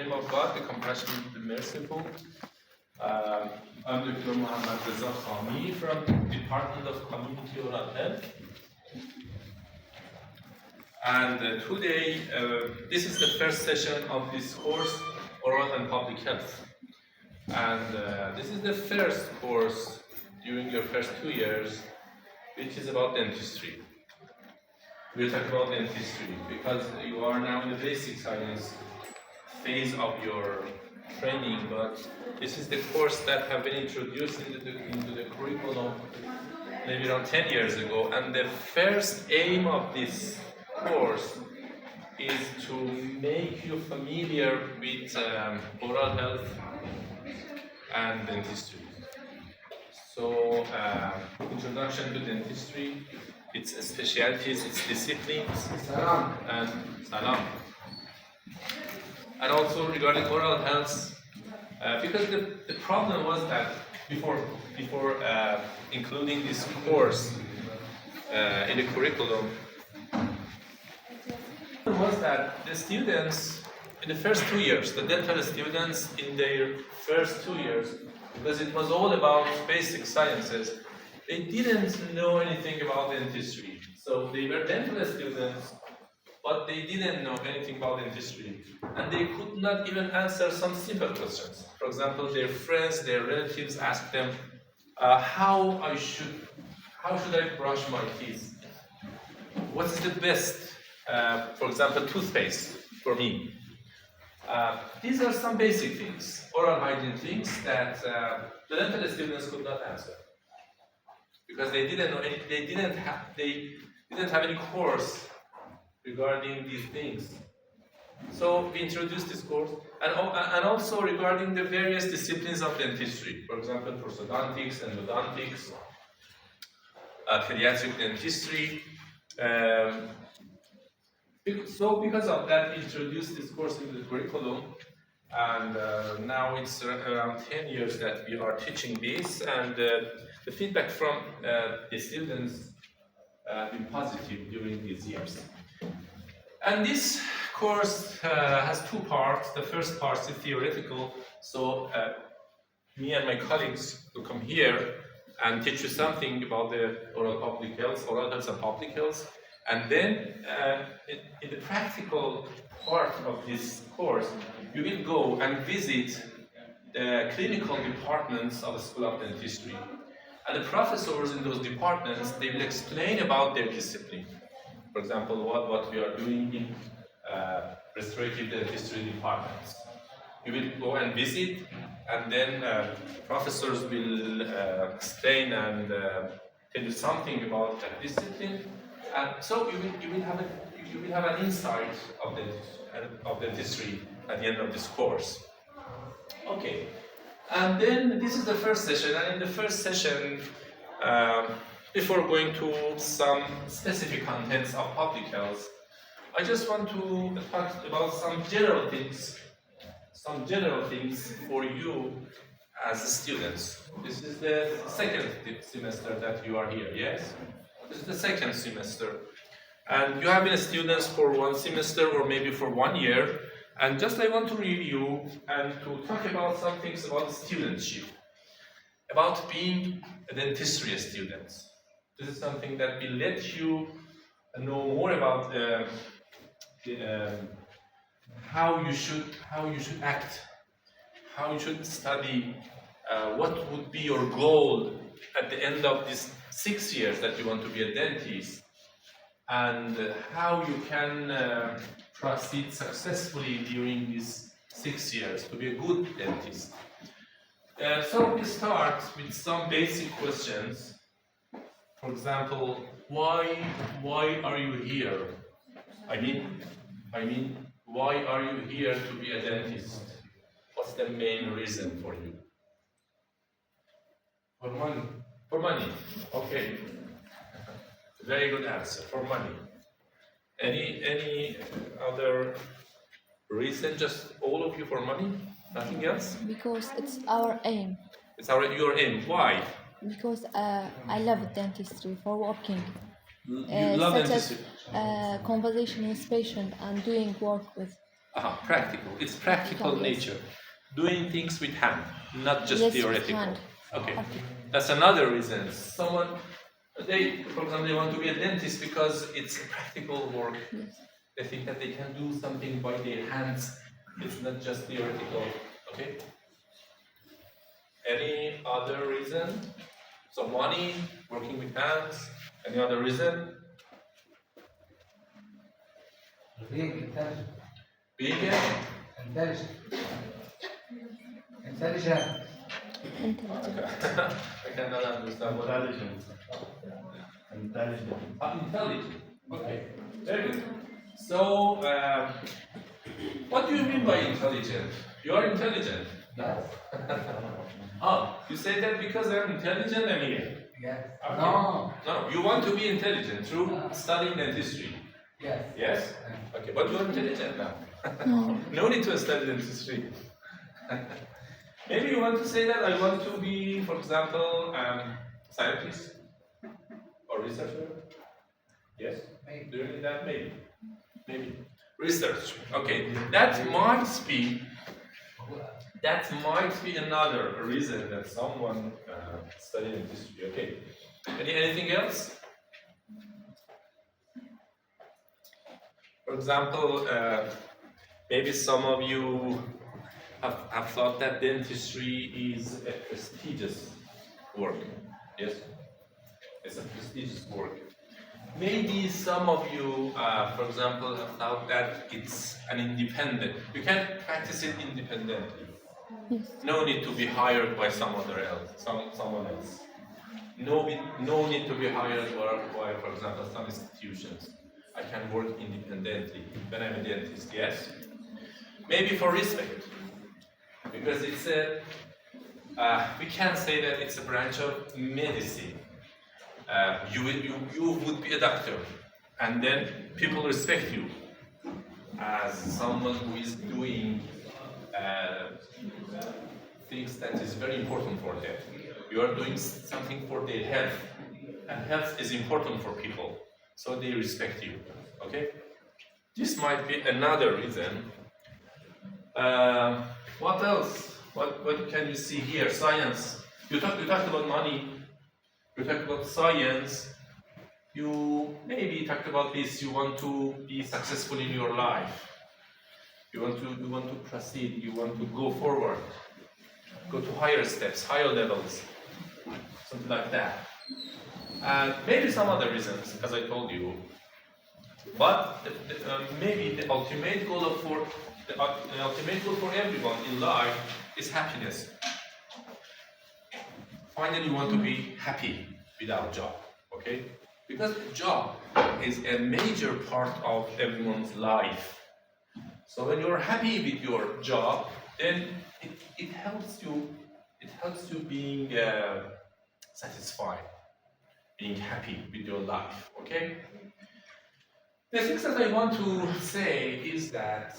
name of God, the compassionate, the merciful. I'm Dr. Mohammad Reza Khami from Department of Community Oral Health. And today, this is the first session of this course, Oral and Public Health. And this is the first course during your first 2 years, which is about dentistry. We'll talk about dentistry because you are now in the basic science phase of your training, but this is the course that have been introduced into the curriculum maybe around 10 years ago, and the first aim of this course is to make you familiar with oral health and dentistry. So, introduction to dentistry, its specialties, its disciplines, and salam. And also regarding oral health, because the problem was that before including this course in the curriculum, was that the students in the first 2 years, the dental students in their first 2 years, because it was all about basic sciences, they didn't know anything about dentistry. So they were dental students, but they didn't know anything about dentistry, and they could not even answer some simple questions. For example, their friends, their relatives asked them, how should I brush my teeth? What is the best, for example, toothpaste for me? These are some basic things, oral hygiene things that the dental students could not answer because they didn't know any, they didn't have any course regarding these things. So we introduced this course, and also regarding the various disciplines of dentistry. For example, prosthodontics, endodontics, pediatric dentistry. So because of that, we introduced this course into the curriculum, and now it's around 10 years that we are teaching this, and the feedback from the students has been positive during these years. And this course has two parts. The first part is theoretical, so me and my colleagues will come here and teach you something about the oral health and public health. And then in the practical part of this course, you will go and visit the clinical departments of the School of Dentistry. And the professors in those departments, they will explain about their discipline. For example, what we are doing in restorative dentistry departments. You will go and visit, and then professors will explain and tell you something about that discipline. And so you will have an insight of dentistry at the end of this course. Okay, and then this is the first session, and in the first session, before going to some specific contents of public health, I just want to talk about some general things for you as students. This is the second semester that you are here, yes? This is the second semester. And you have been students for 1 semester or maybe for 1 year. And just I want to review and to talk about some things about studentship, about being a dentistry student. This is something that will let you know more about how you should act, how you should study, what would be your goal at the end of these 6 years that you want to be a dentist, and how you can proceed successfully during these 6 years to be a good dentist. So we start with some basic questions. For example, why are you here? I mean, why are you here to be a dentist? What's the main reason for you? For money. For money. Okay. Very good answer. For money. Any other reason? Just all of you for money? Nothing else? Because it's our aim. It's your aim. Why? Because I love dentistry for working. You love such dentistry. as conversation with patient and doing work with Practical. It's practical Yes. nature. Doing things with hand, not just Yes, with theoretical. hand. Okay. Okay. That's another reason. Someone, for example, they want to be a dentist because it's a practical work. Yes. They think that they can do something by their hands. It's not just theoretical. Okay. Any other reason? So money, working with hands. Any other reason? Being intelligent. Being Intelligent. Intelligent. Intelligent. I cannot understand what that is. Intelligent. Intelligent. Okay. Very good. So, what do you mean by intelligent? You are intelligent. Yes. You say that because I'm intelligent, I'm here. Yes. Okay. No. No, you want to be intelligent through studying dentistry. Yes. Yes? Okay, but you're intelligent now. No. No need to study dentistry. Maybe you want to say that I want to be, for example, scientist or researcher. Yes? Maybe. Do you need that? Maybe. Maybe. Research. Okay, that might be another reason that someone studied dentistry. Okay. Anything else? For example, maybe some of you have thought that dentistry is a prestigious work. Yes? It's a prestigious work. Maybe some of you, for example, have thought that it's an independent. You can practice it independently. Yes. No need to be hired by someone else. No need to be hired by, for example, some institutions. I can work independently when I'm a dentist, yes? Maybe for respect, because it's we can say that it's a branch of medicine. You would be a doctor, and then people respect you as someone who is doing things that is very important for them. You are doing something for their health, and health is important for people, so they respect you. Okay? This might be another reason. What else? What can you see here? Science. You talked about money. You talked about science. You maybe talked about this. You want to be successful in your life. You want to proceed. You want to go forward. Go to higher steps, higher levels, something like that. And maybe some other reasons, as I told you. But maybe the ultimate goal for everyone in life is happiness. Finally, you want to be happy without job, okay? Because job is a major part of everyone's life. So when you're happy with your job, then it helps you. It helps you being satisfied, being happy with your life. Okay. The things that I want to say is that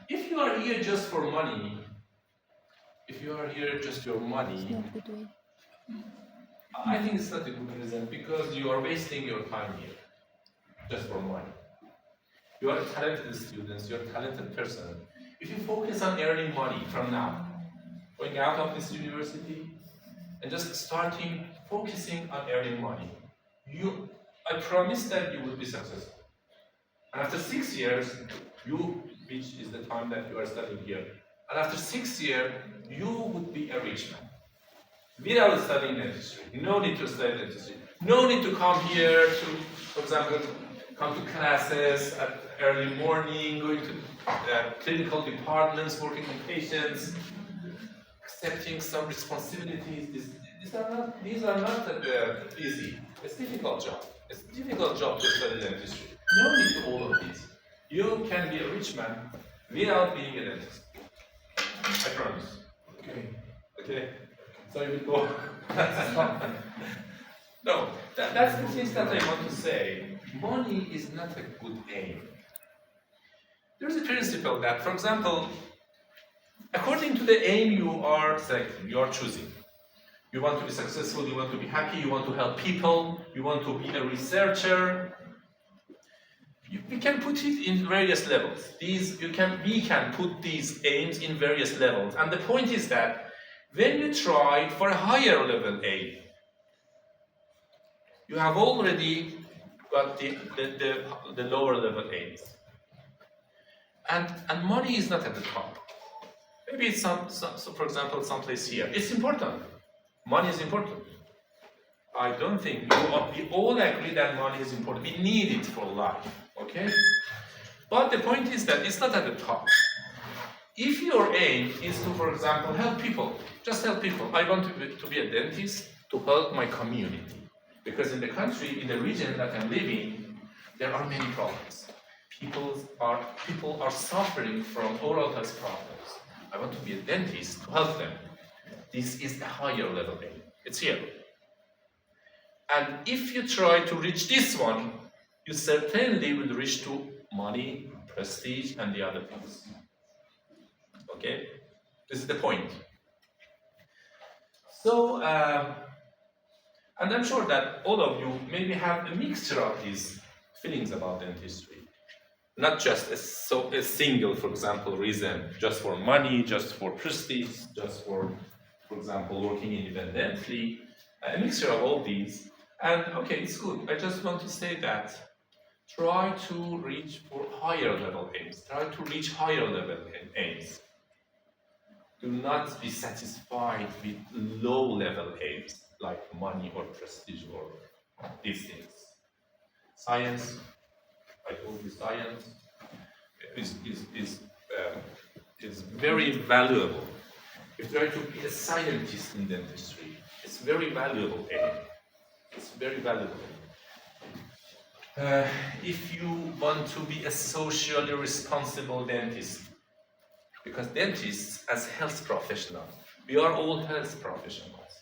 if you are here just for money, if you are here just for money, It's not good way. I think it's not a good reason because you are wasting your time here just for money. You are a talented student, you're a talented person. If you focus on earning money from now, going out of this university and just focusing on earning money, I promise that you will be successful. And after 6 years, which is the time that you are studying here, and after 6 years, you would be a rich man. Without studying dentistry. No need to study dentistry. No need to come here to, for example, come to classes at early morning, going to clinical departments, working on patients, accepting some responsibilities. These are not easy. It's a difficult job. It's a difficult job to study dentistry. No need to all of this. You can be a rich man without being a dentist. I promise. Okay. So you will go. No, that's the things that I want to say. Money is not a good aim. There's a principle that, for example, according to the aim you are selecting, you are choosing. You want to be successful, you want to be happy, you want to help people, you want to be a researcher. we can put it in various levels. We can put these aims in various levels. And the point is that when you try for a higher level aim, you have already got the lower level aims. And money is not at the top. Maybe it's so for example, someplace here. It's important. Money is important. I don't think we all agree that money is important. We need it for life, okay? But the point is that it's not at the top. If your aim is to, for example, help people, just help people. I want to be a dentist to help my community. Because in the country, in the region that I'm living, there are many problems. People are suffering from oral health problems. I want to be a dentist to help them. This is a higher level aim. It's here. And if you try to reach this one, you certainly will reach to money, prestige, and the other things. Okay? This is the point. So, and I'm sure that all of you maybe have a mixture of these feelings about dentistry. Not just a single, for example, reason, just for money, just for prestige, just for example, working independently, a mixture of all these. And okay, it's good. I just want to say that try to reach for higher level aims. Try to reach higher level aims. Do not be satisfied with low level aims like money or prestige or these things. Science, I told you, science is very valuable. If you try to be a scientist in dentistry, it's very valuable aim. It's very valuable. If you want to be a socially responsible dentist, because dentists as health professionals, we are all health professionals.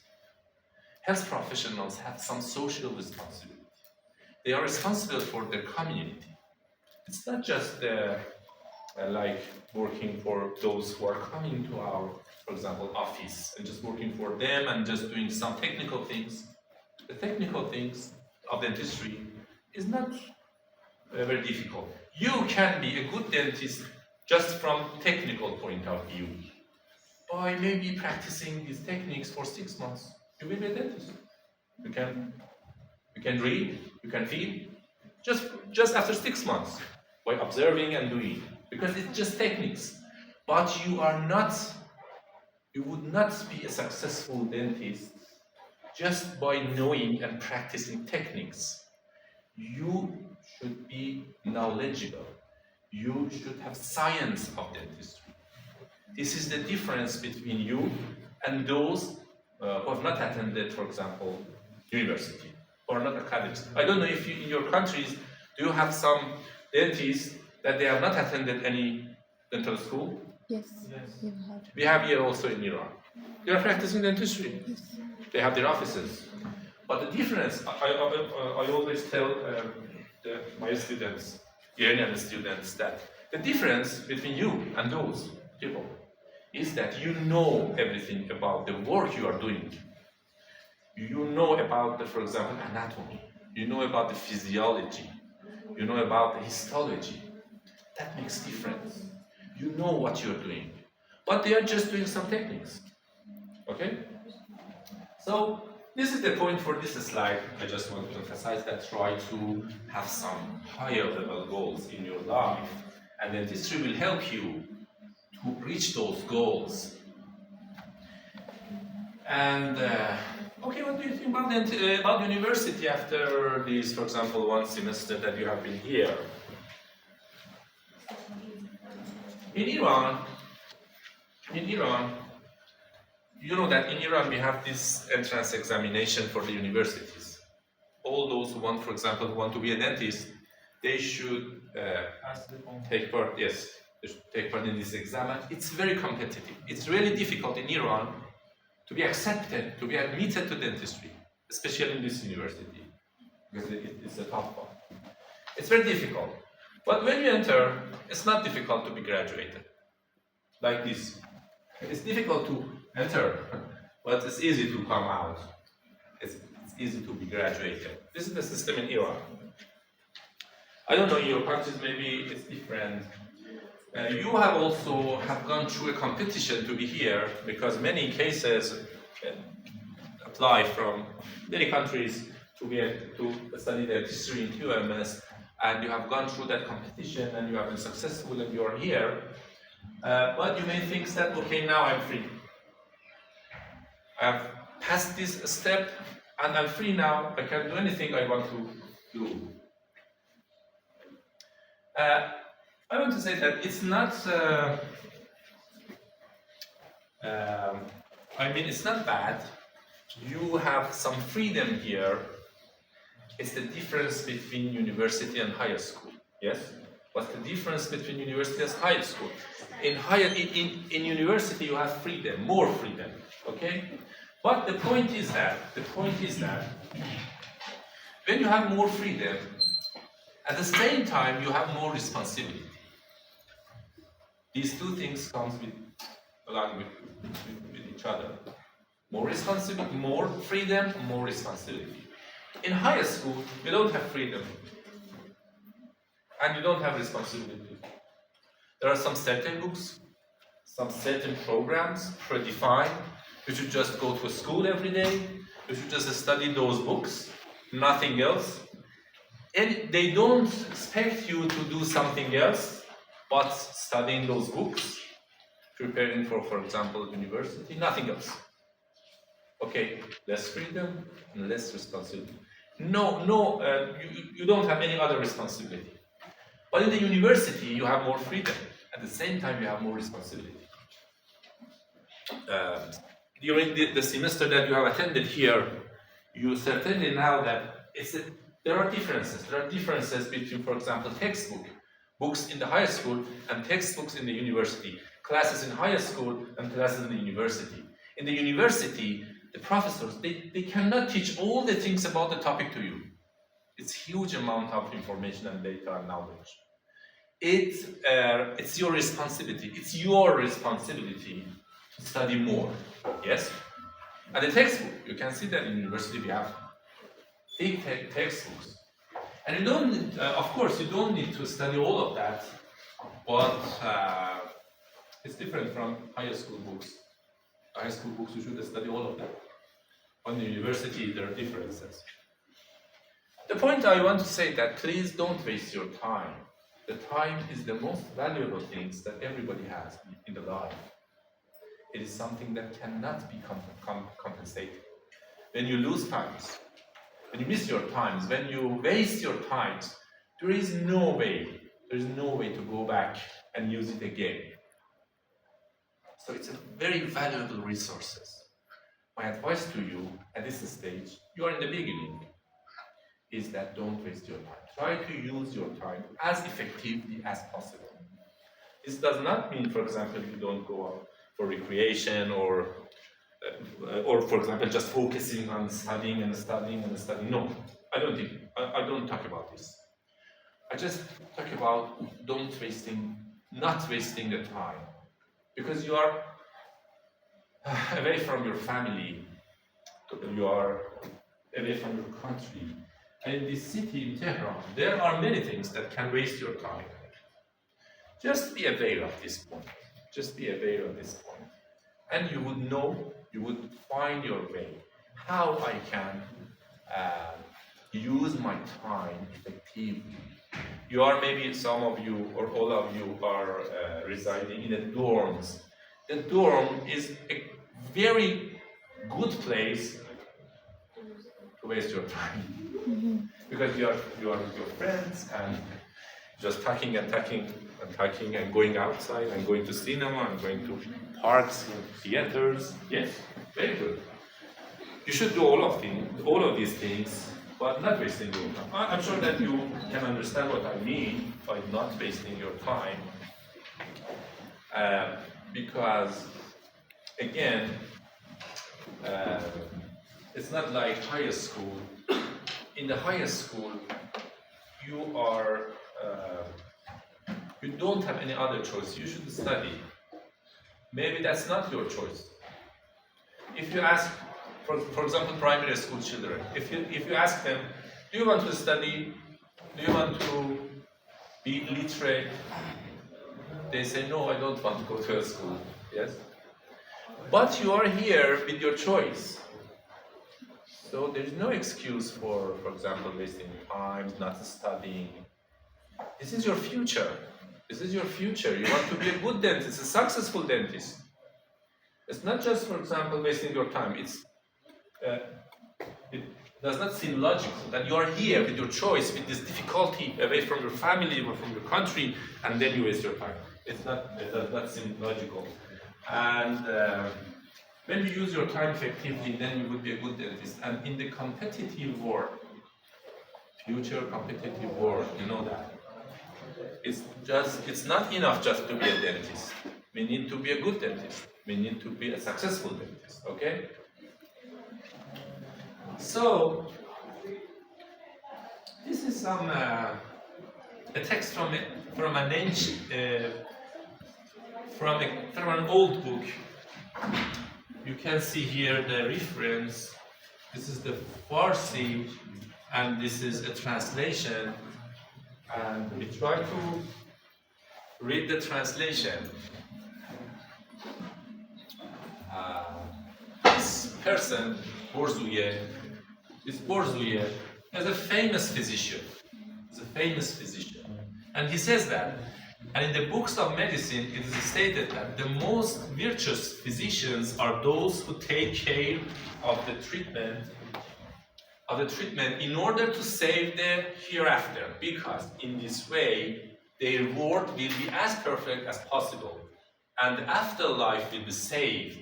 Health professionals have some social responsibility. They are responsible for their community. It's not just like working for those who are coming to our, for example, office and just working for them and just doing some technical things. The technical things of dentistry is not very difficult. You can be a good dentist just from technical point of view. By maybe practicing these techniques for 6 months, you will be a dentist. You can read, you can feel, just after 6 months, by observing and doing, because it's just techniques. But you would not be a successful dentist just by knowing and practicing techniques. You should be knowledgeable. You should have science of dentistry. This is the difference between you and those who have not attended, for example, university, or not academics. I don't know if in your countries, do you have some dentists that they have not attended any dental school? Yes. You have. We have here also in Iran. They are practicing dentistry. Yes. They have their offices. But the difference, I always tell my students, Iranian students, that the difference between you and those people is that you know everything about the work you are doing. You know about for example, anatomy. You know about the physiology. You know about the histology. That makes difference. You know what you're doing. But they are just doing some techniques. Okay? So, this is the point for this slide. I just want to emphasize that try to have some higher level goals in your life, and then this will help you to reach those goals. And okay, what do you think about university after this, for example, 1 semester that you have been here? In Iran, you know that in Iran we have this entrance examination for the universities. All those who want, for example, who want to be a dentist, they should take part. Yes, they should take part in this exam. And it's very competitive. It's really difficult in Iran to be accepted, to be admitted to dentistry, especially in this university, because it's a tough one. It's very difficult. But when you enter, it's not difficult to be graduated. Like this. It's difficult to enter, but it's easy to come out. It's easy to be graduated. This is the system in Iran. I don't know, in your countries maybe it's different. You have also gone through a competition to be here because many cases apply from many countries to study their history in QMS, and you have gone through that competition and you have been successful and you are here. But you may think that, okay, now I'm free. I have passed this step and I'm free now. I can do anything I want to do. I want to say that it's not, it's not bad. You have some freedom here. It's the difference between university and higher school. Yes? What's the difference between university and higher school? In university you have freedom, more freedom. Okay? But the point is that when you have more freedom, at the same time you have more responsibility. These two things come along with each other. More responsibility, more freedom, more responsibility. In higher school, you don't have freedom and you don't have responsibility. There are some certain books, some certain programs predefined. You should just go to school every day. You should just study those books, nothing else. And they don't expect you to do something else but studying those books, preparing for example, university, nothing else. Okay, less freedom and less responsibility. You don't have any other responsibility. But in the university, you have more freedom. At the same time, you have more responsibility. During the semester that you have attended here, you certainly know that there are differences. There are differences between, for example, books in the high school and textbooks in the university, classes in higher school and classes in the university. In the university, the professors, they cannot teach all the things about the topic to you. It's huge amount of information and data and knowledge. It's your responsibility. It's your responsibility to study more. Yes? And the textbook, you can see that in university we have big textbooks. And you don't, of course, you don't need to study all of that, but it's different from higher school books. High school books, you should study all of them. On the university, there are differences. The point I want to say that please don't waste your time. The time is the most valuable things that everybody has in the life. It is something that cannot be compensated. When you lose times, when you miss your times, when you waste your times, there is no way to go back and use it again. So it's a very valuable resources. My advice to you at this stage, you are in the beginning, is that don't waste your time. Try to use your time as effectively as possible. This does not mean, for example, you don't go out for recreation or for example, just focusing on studying and studying and studying. No, I don't talk about this. I just talk about not wasting the time. Because you are away from your family, you are away from your country. And in this city, in Tehran, there are many things that can waste your time. Just be aware of this point. Just be aware of this point. And you would know, you would find your way. How I can use my time effectively. You are maybe, some of you or all of you are residing in the dorms. The dorm is a very good place to waste your time. Because you are with your friends and just talking and going outside and going to cinema and going to parks, theaters. Yes, very good. You should do all of these things, but not wasting your time. I'm sure that you can understand what I mean by not wasting your time. Because, again, it's not like higher school. In the higher school, you don't have any other choice. You should study. Maybe that's not your choice. If you ask, for example, primary school children, if you ask them, do you want to study? Do you want to be literate. They say, no, I don't want to go to a school. Yes? But you are here with your choice. So there's no excuse for example, wasting time, not studying. This is your future. This is your future. You want to be a good dentist, a successful dentist. It's not just, for example, wasting your time. It does not seem logical that you are here with your choice, with this difficulty, away from your family or from your country, and then you waste your time. It does not seem logical. And when you use your time effectively, then you would be a good dentist. And in the competitive world, future competitive world, you know that. It's not enough just to be a dentist. We need to be a good dentist. We need to be a successful dentist, okay? So, this is some a text from an ancient, from an old book. You can see here the reference. This is the Farsi, and this is a translation. And we try to read the translation. This person, Borzuye, is a famous physician. He's a famous physician. And he says that, and in the books of medicine, it is stated that the most virtuous physicians are those who take care of the treatment in order to save the hereafter, because in this way, their reward will be as perfect as possible, and the afterlife will be saved,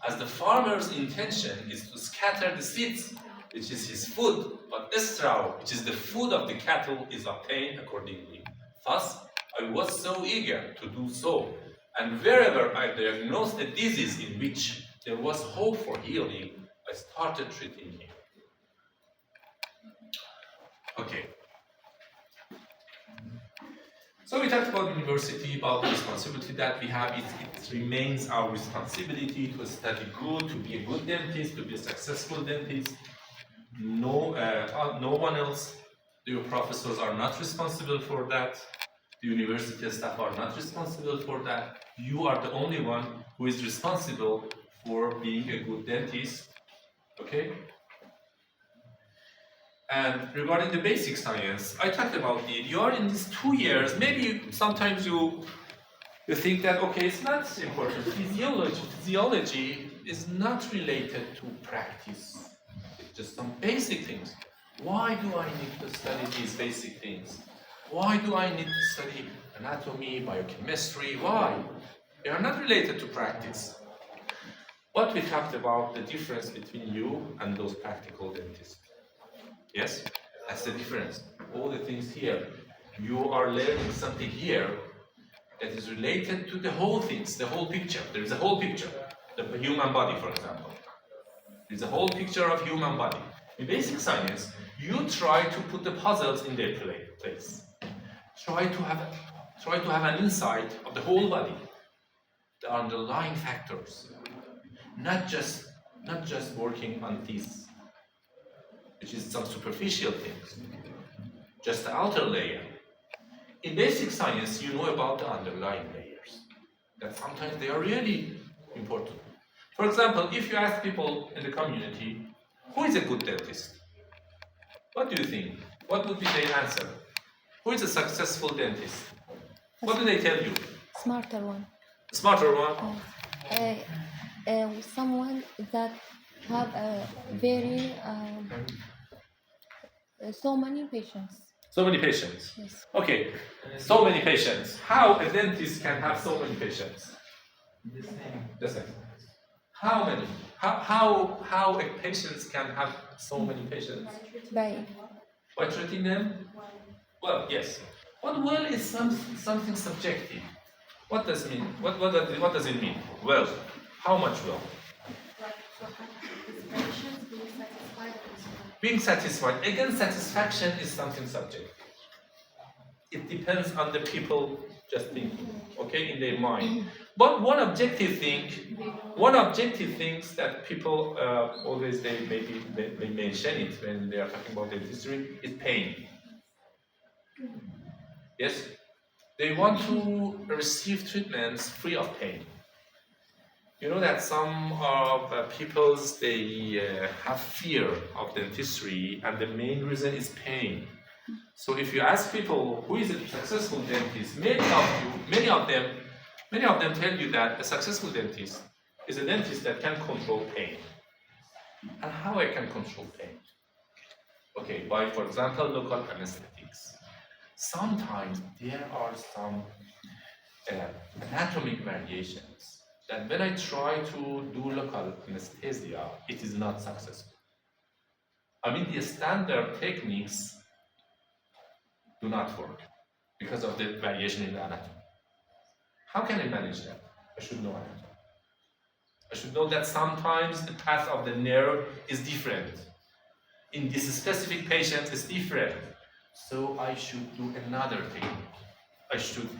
as the farmer's intention is to scatter the seeds, which is his food, but the straw, which is the food of the cattle, is obtained accordingly. Thus, I was so eager to do so, and wherever I diagnosed a disease in which there was hope for healing, I started treating him. Okay. So we talked about university, about the responsibility that we have. It remains our responsibility to study good, to be a good dentist, to be a successful dentist. No one else. Your professors are not responsible for that. The university staff are not responsible for that. You are the only one who is responsible for being a good dentist. Okay? And regarding the basic science, I talked about it. You are in these 2 years, maybe sometimes you think that, okay, it's not important. Physiology is not related to practice. It's just some basic things. Why do I need to study these basic things? Why do I need to study anatomy, biochemistry? Why? They are not related to practice. But we talked about the difference between you and those practical dentists. Yes, that's the difference. All the things here, you are learning something here that is related to the whole things, the whole picture. There is a whole picture. The human body, for example. There is a whole picture of human body. In basic science, you try to put the puzzles in their place. Try to have an insight of the whole body, the underlying factors, not just working on these, which is some superficial things, just the outer layer. In basic science, you know about the underlying layers, that sometimes they are really important. For example, if you ask people in the community, who is a good dentist? What do you think? What would be their answer? Who is a successful dentist? What do they tell you? Smarter one. Smarter one? Someone that have a very so many patients. So many patients. Yes. Okay, so many patients. How a dentist can have so many patients? The same. How many? How a patient can have so many patients? By treating them? Well, yes. But well is something subjective. What does it mean? What does it mean? Well, how much well? Being satisfied. Again, satisfaction is something subjective. It depends on the people just thinking, okay, in their mind. But one objective things that people always they mention it when they are talking about dentistry is pain. Yes, They want to receive treatments free of pain. You know that some of peoples, they have fear of dentistry, and the main reason is pain. So if you ask people who is a successful dentist, many of them tell you that a successful dentist is a dentist that can control pain. And how I can control pain? Okay, by, for example, local anesthetics. Sometimes there are some anatomic variations that when I try to do local anesthesia, it is not successful. I mean, the standard techniques do not work because of the variation in the anatomy. How can I manage that? I should know anatomy. I should know that sometimes the path of the nerve is different. In this specific patient, it's different. So I should do another technique. I should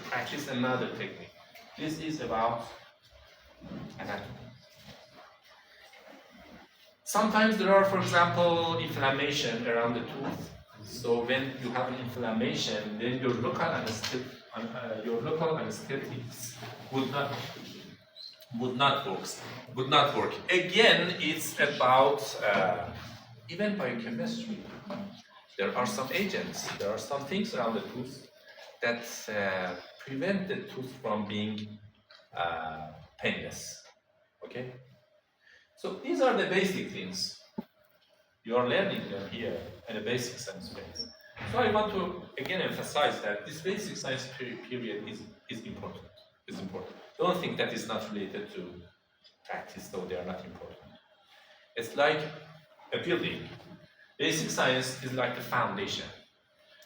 practice another technique. This is about anatomy. Sometimes there are, for example, inflammation around the tooth. So when you have an inflammation, then your local anesthetics would not work. Again, it's about even biochemistry. There are some agents, there are some things around the tooth that prevent the tooth from being painless. Okay? So these are the basic things. You are learning them here in the basic science phase. So I want to again emphasize that this basic science period is important. It's important. Don't think that is not related to practice, though they are not important. It's like a building. Basic science is like the foundation.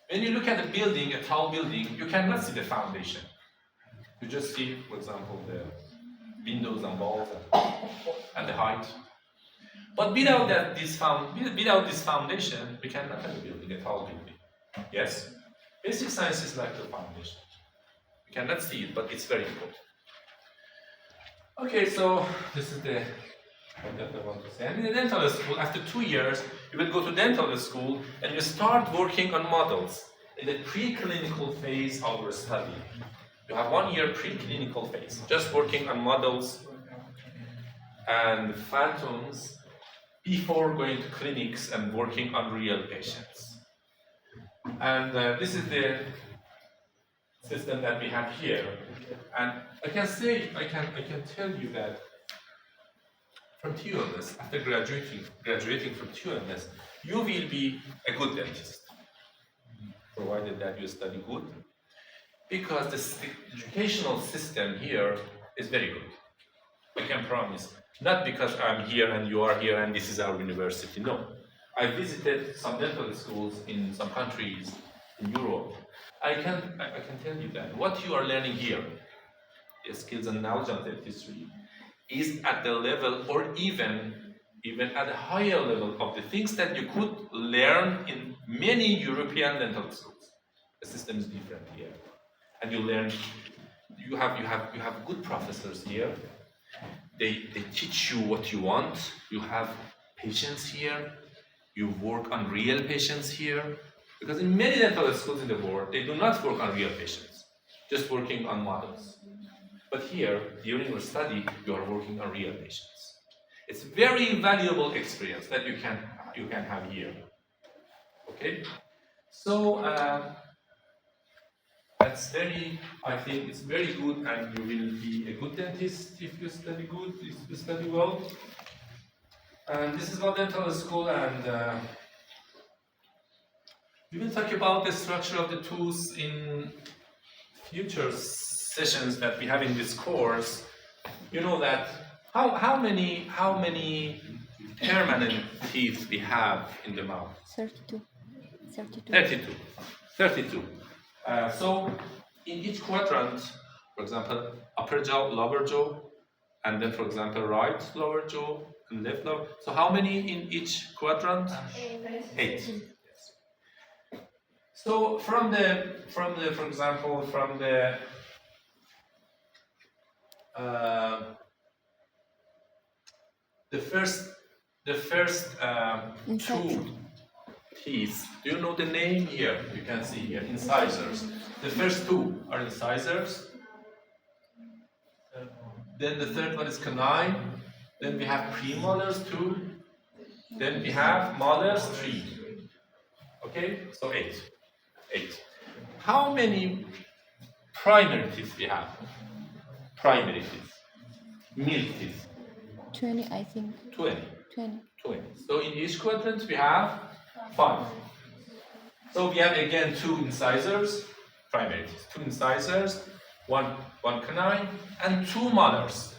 When you look at a building, a tall building, you cannot see the foundation. You just see, for example, the windows and walls and the height. But without this foundation, we cannot have a building, a tall building. Yes? Basic science is like the foundation. You cannot see it, but it's very important. Okay, so this is the what I want to say. And in the dental school, after 2 years, you will go to dental school and you start working on models in the preclinical phase of your study. You have 1 year preclinical phase, just working on models and phantoms before going to clinics and working on real patients. And this is the system that we have here. And I can tell you that from TUMS, after graduating from TUMS, you will be a good dentist, provided that you study good, because the educational system here is very good. I can promise. Not because I'm here and you are here and this is our university, no. I visited some dental schools in some countries in Europe. I can tell you that what you are learning here, the skills and knowledge of dentistry, is at the level or even at a higher level of the things that you could learn in many European dental schools. The system is different here. And you have good professors here. They teach you what you want. You have patients here. You work on real patients here. Because in many dental schools in the world, they do not work on real patients, just working on models. But here, during your study, you are working on real patients. It's very valuable experience that you can have here. Okay? So I think it's very good, and you will be a good dentist if you study good, if you study well. And this is about dental school, and we will talk about the structure of the tooth in future sessions that we have in this course. You know that how many permanent teeth we have in the mouth? 32. 32. So in each quadrant, for example, upper jaw, lower jaw, and then for example right lower jaw and left lower. So how many in each quadrant? 8. Yes. So from the first two teeth. Do you know the name here? You can see here, incisors. The first two are incisors. Then the third one is canine. Then we have premolars 2. Then we have molars 3. Okay, so 8. 8. How many primary teeth we have? Primary teeth. Middle teeth. 20, I think. 20. 20. 20. So in each quadrant we have 5. So we have again 2 incisors, primary teeth. 2 incisors, one canine, and 2 molars.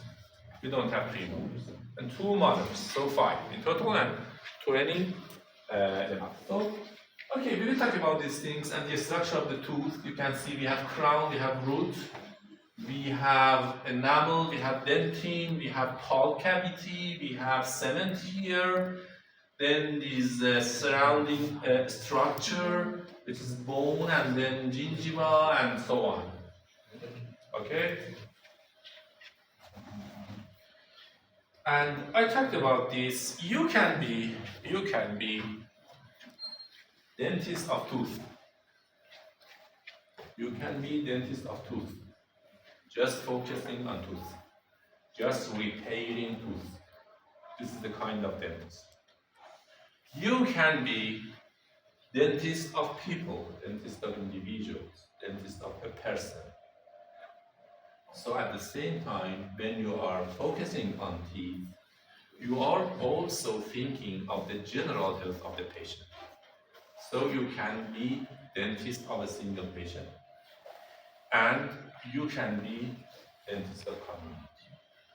We don't have premolars. And 2 molars, so 5 in total, and 20 so, okay, we will talk about these things and the structure of the tooth. You can see we have crown, we have root, we have enamel, we have dentine, we have pulp cavity, we have cement here, then this surrounding structure, which is bone, and then gingiva, and so on. Okay? And I talked about this. You can be dentist of tooth. You can be dentist of tooth. Just focusing on tooth. Just repairing tooth. This is the kind of dentist. You can be dentist of people, dentist of individuals, dentist of a person. So at the same time, when you are focusing on teeth, you are also thinking of the general health of the patient. So you can be dentist of a single patient, and you can be dentist of community.